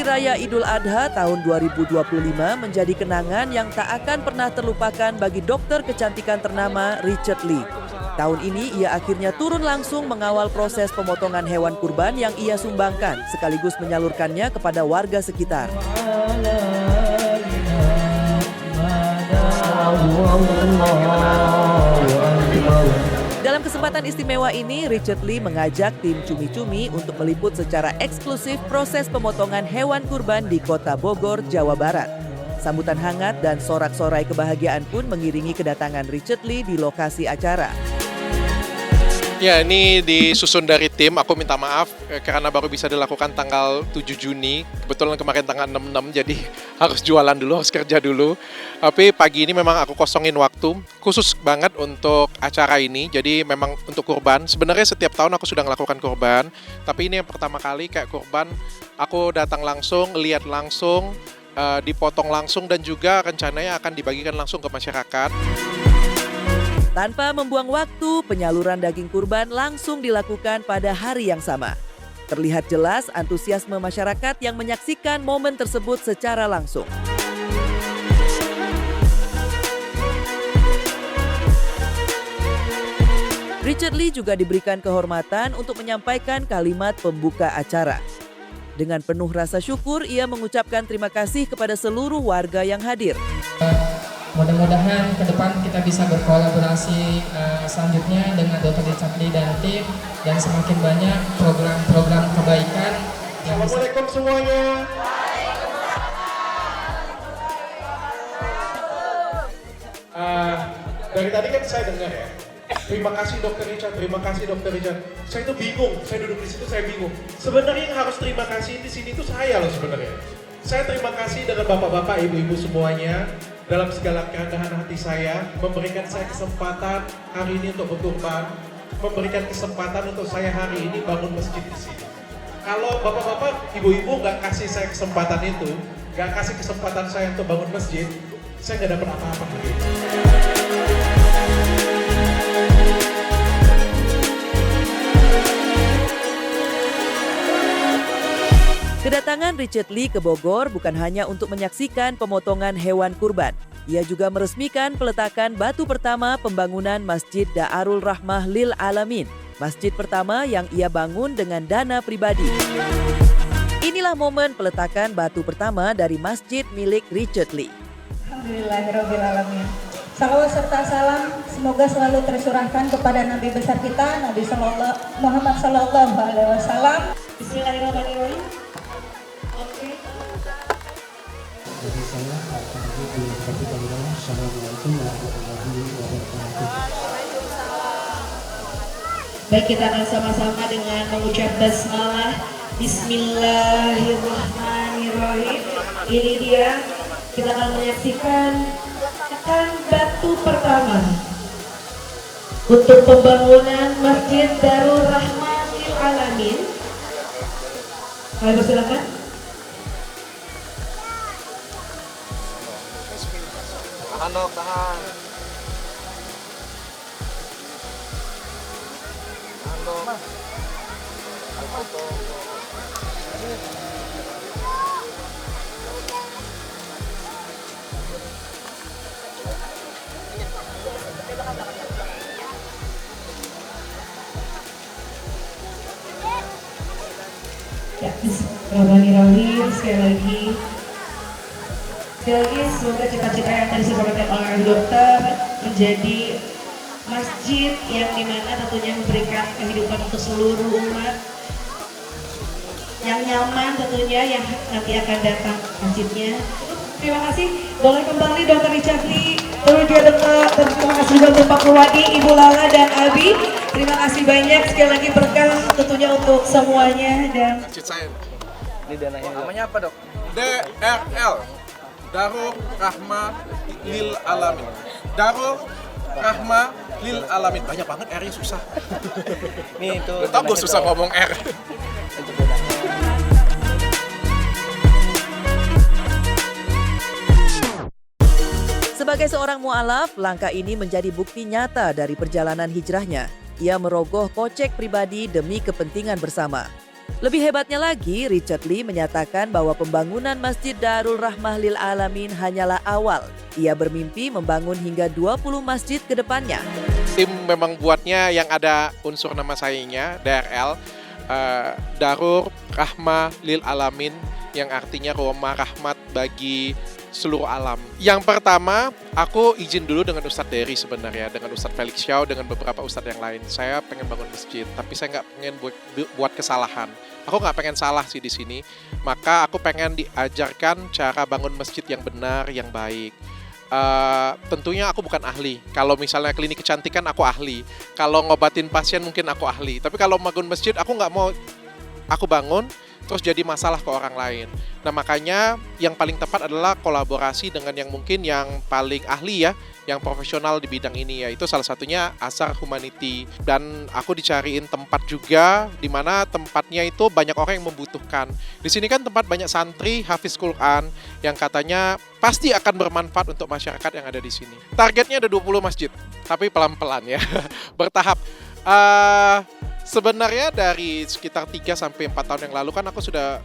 Hari Raya Idul Adha tahun 2025 menjadi kenangan yang tak akan pernah terlupakan bagi dokter kecantikan ternama Richard Lee. Tahun ini ia akhirnya turun langsung mengawal proses pemotongan hewan kurban yang ia sumbangkan sekaligus menyalurkannya kepada warga sekitar. Dalam kesempatan istimewa ini, Richard Lee mengajak tim Cumi-Cumi untuk meliput secara eksklusif proses pemotongan hewan kurban di Kota Bogor, Jawa Barat. Sambutan hangat dan sorak-sorai kebahagiaan pun mengiringi kedatangan Richard Lee di lokasi acara. Ya, ini disusun dari tim. Aku minta maaf karena baru bisa dilakukan tanggal 7 Juni. Kebetulan kemarin tanggal 66, jadi harus jualan dulu, harus kerja dulu. Tapi pagi ini memang aku kosongin waktu khusus banget untuk acara ini. Jadi memang untuk kurban. Sebenarnya setiap tahun aku sudah melakukan kurban, tapi ini yang pertama kali kayak kurban aku datang langsung, lihat langsung, dipotong langsung dan juga rencananya akan dibagikan langsung ke masyarakat. Tanpa membuang waktu, penyaluran daging kurban langsung dilakukan pada hari yang sama. Terlihat jelas antusiasme masyarakat yang menyaksikan momen tersebut secara langsung. Richard Lee juga diberikan kehormatan untuk menyampaikan kalimat pembuka acara. Dengan penuh rasa syukur, ia mengucapkan terima kasih kepada seluruh warga yang hadir. Mudah-mudahan ke depan kita bisa berkolaborasi selanjutnya dengan Dr. Richard Lee dan tim, dan semakin banyak program-program kebaikan. Assalamualaikum semuanya. Dari tadi kan saya dengar ya, terima kasih Dr. Richard, terima kasih Dr. Richard. Saya itu bingung, saya duduk di situ saya bingung. Sebenarnya yang harus terima kasih di sini itu saya loh sebenarnya. Saya terima kasih dengan bapak-bapak, ibu-ibu semuanya. Dalam segala kerendahan hati saya, memberikan saya kesempatan hari ini untuk berkurban, memberikan kesempatan untuk saya hari ini bangun masjid di sini. Kalau bapak-bapak, ibu-ibu nggak kasih saya kesempatan itu, nggak kasih kesempatan saya untuk bangun masjid, saya nggak dapat apa-apa hari ini. Kedatangan Richard Lee ke Bogor bukan hanya untuk menyaksikan pemotongan hewan kurban. Ia juga meresmikan peletakan batu pertama pembangunan Masjid Daarul Rahmah Lil Alamin. Masjid pertama yang ia bangun dengan dana pribadi. Inilah momen peletakan batu pertama dari masjid milik Richard Lee. Alhamdulillahirrahmanirrahim. Salawat serta salam semoga selalu tercurahkan kepada Nabi besar kita, Nabi Muhammad Sallallahu Alaihi Wasallam. Bismillahirrahmanirrahim. Jadi saya akan Assalamualaikum warahmatullahi wabarakatuh. Baik, kita akan sama-sama dengan mengucap basmalah. Bismillahirrahmanirrahim. Ini dia, kita akan menyaksikan batu pertama untuk pembangunan Masjid Darul Rahmah Lil Alamin. Kami persilakan. Tahan dong, tahan. Tahan dong. Ya, bismillahirrahmanirrahim. Sekali lagi semoga cita-cita yang tadi disampaikan oleh dokter menjadi masjid yang dimana tentunya memberikan kehidupan untuk seluruh umat yang nyaman, tentunya yang nanti akan datang masjidnya. Terima kasih. Boleh kembali Dr. Richard Lee, terima kasih juga untuk Pak Purwadi, Ibu Lala dan Abi. Terima kasih banyak, sekali lagi berkah tentunya untuk semuanya. Dan Ini dananya namanya apa, Dok? DRL, Darul Rahmah Lil Alamin. Darul Rahmah Lil Alamin. Banyak banget R-nya susah. Nih itu. Udah tau gue susah ngomong R. Sebagai seorang mu'alaf, langkah ini menjadi bukti nyata dari perjalanan hijrahnya. Ia merogoh kocek pribadi demi kepentingan bersama. Lebih hebatnya lagi, Richard Lee menyatakan bahwa pembangunan Masjid Darul Rahmah Lil Alamin hanyalah awal. Ia bermimpi membangun hingga 20 masjid ke depannya. Tim memang buatnya yang ada unsur nama sayanya, DRL, Darul Rahmah Lil Alamin, yang artinya rumah rahmat bagi seluruh alam. Yang pertama, aku izin dulu dengan Ustadz Dery sebenarnya, dengan Ustadz Felix Xiao, dengan beberapa Ustadz yang lain. Saya pengen bangun masjid, tapi saya nggak pengen buat kesalahan. Aku nggak pengen salah sih di sini. Maka aku pengen diajarkan cara bangun masjid yang benar, yang baik. Tentunya aku bukan ahli. Kalau misalnya klinik kecantikan aku ahli. Kalau ngobatin pasien mungkin aku ahli. Tapi kalau bangun masjid aku nggak mau aku bangun terus jadi masalah ke orang lain. Nah makanya yang paling tepat adalah kolaborasi dengan yang mungkin yang paling ahli ya, yang profesional di bidang ini, yaitu salah satunya Asar Humanity. Dan aku dicariin tempat juga di mana tempatnya itu banyak orang yang membutuhkan. Di sini kan tempat banyak santri hafiz Quran yang katanya pasti akan bermanfaat untuk masyarakat yang ada di sini. Targetnya ada 20 masjid, tapi pelan-pelan ya, bertahap. Sebenarnya dari sekitar 3-4 tahun yang lalu kan aku sudah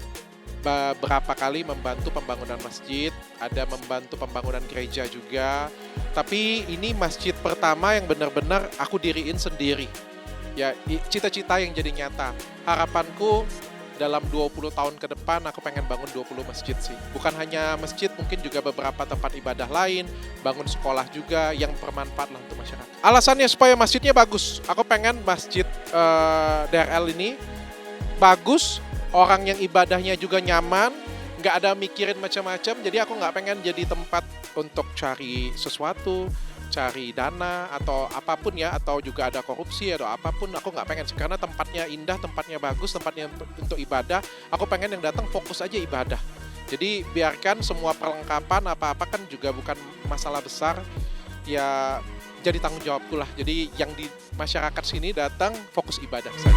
beberapa kali membantu pembangunan masjid, ada membantu pembangunan gereja juga. Tapi ini masjid pertama yang benar-benar aku diriin sendiri. Ya, cita-cita yang jadi nyata. Harapanku dalam 20 tahun ke depan aku pengen bangun 20 masjid sih. Bukan hanya masjid, mungkin juga beberapa tempat ibadah lain, bangun sekolah juga yang bermanfaat lah untuk masyarakat. Alasannya supaya masjidnya bagus. Aku pengen masjid DRL ini bagus, orang yang ibadahnya juga nyaman, nggak ada mikirin macam-macam. Jadi aku nggak pengen jadi tempat untuk cari sesuatu, cari dana atau apapun ya, atau juga ada korupsi atau apapun. Aku nggak pengen, karena tempatnya indah, tempatnya bagus, tempatnya untuk ibadah. Aku pengen yang datang fokus aja ibadah. Jadi biarkan semua perlengkapan apa-apa kan juga bukan masalah besar, ya jadi tanggung jawabku lah. Jadi yang di masyarakat sini datang fokus ibadah saja.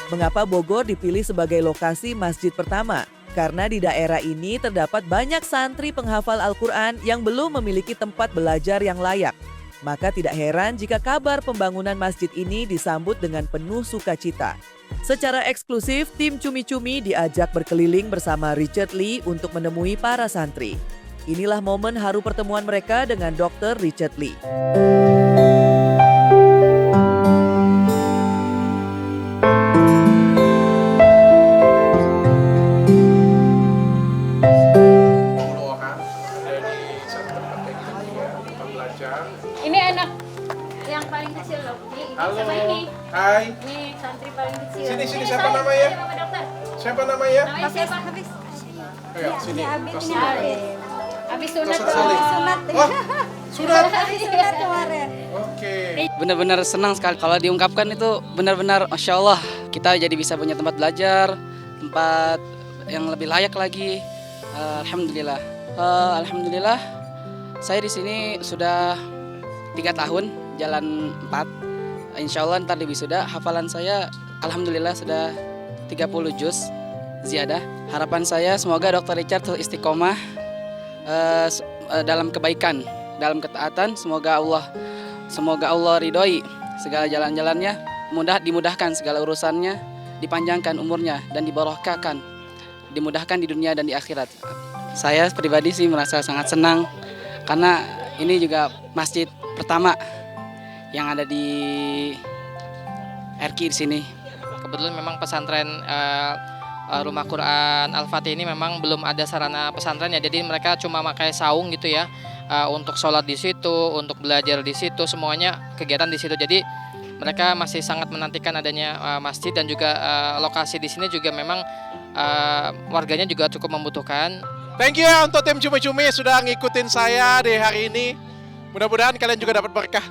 Mengapa Bogor dipilih sebagai lokasi masjid pertama? Karena di daerah ini terdapat banyak santri penghafal Al-Quran yang belum memiliki tempat belajar yang layak. Maka tidak heran jika kabar pembangunan masjid ini disambut dengan penuh sukacita. Secara eksklusif, tim Cumi-Cumi diajak berkeliling bersama Richard Lee untuk menemui para santri. Inilah momen haru pertemuan mereka dengan Dr. Richard Lee. Ini anak yang paling kecil loh. Ini Halo. sama ini. Hai. Ini santri paling kecil. Sini, Ini siapa saya, namanya? saya Bapak Dokter. Siapa namanya? Namanya siapa? Habis. Ayo, sini. Ini habis sunat. Ustaz Salih. Wah, sunat. Sunat kemarin. Oke. Benar-benar senang sekali kalau diungkapkan itu benar-benar Masya Allah. Kita jadi bisa punya tempat belajar, tempat yang lebih layak lagi. Alhamdulillah. Alhamdulillah saya di sini sudah 3 tahun, jalan 4. Insya Allah ntar di wisuda hafalan saya Alhamdulillah sudah 30 juz ziyadah. Harapan saya semoga Dr. Richard istiqomah dalam kebaikan, dalam ketaatan. Semoga Allah ridhoi segala jalan-jalannya, dimudahkan segala urusannya, dipanjangkan umurnya dan dibarokahkan, dimudahkan di dunia dan di akhirat. Saya pribadi sih merasa sangat senang karena ini juga masjid pertama yang ada di RQ di sini. Kebetulan memang pesantren Rumah Quran Al-Fatih ini memang belum ada sarana pesantren ya, jadi mereka cuma pakai saung gitu ya, untuk sholat di situ, untuk belajar di situ, semuanya kegiatan di situ. Jadi mereka masih sangat menantikan adanya masjid, dan juga lokasi di sini juga memang warganya juga cukup membutuhkan. Thank you ya untuk tim Cumi-Cumi sudah ngikutin saya di hari ini. Mudah-mudahan kalian juga dapat berkah.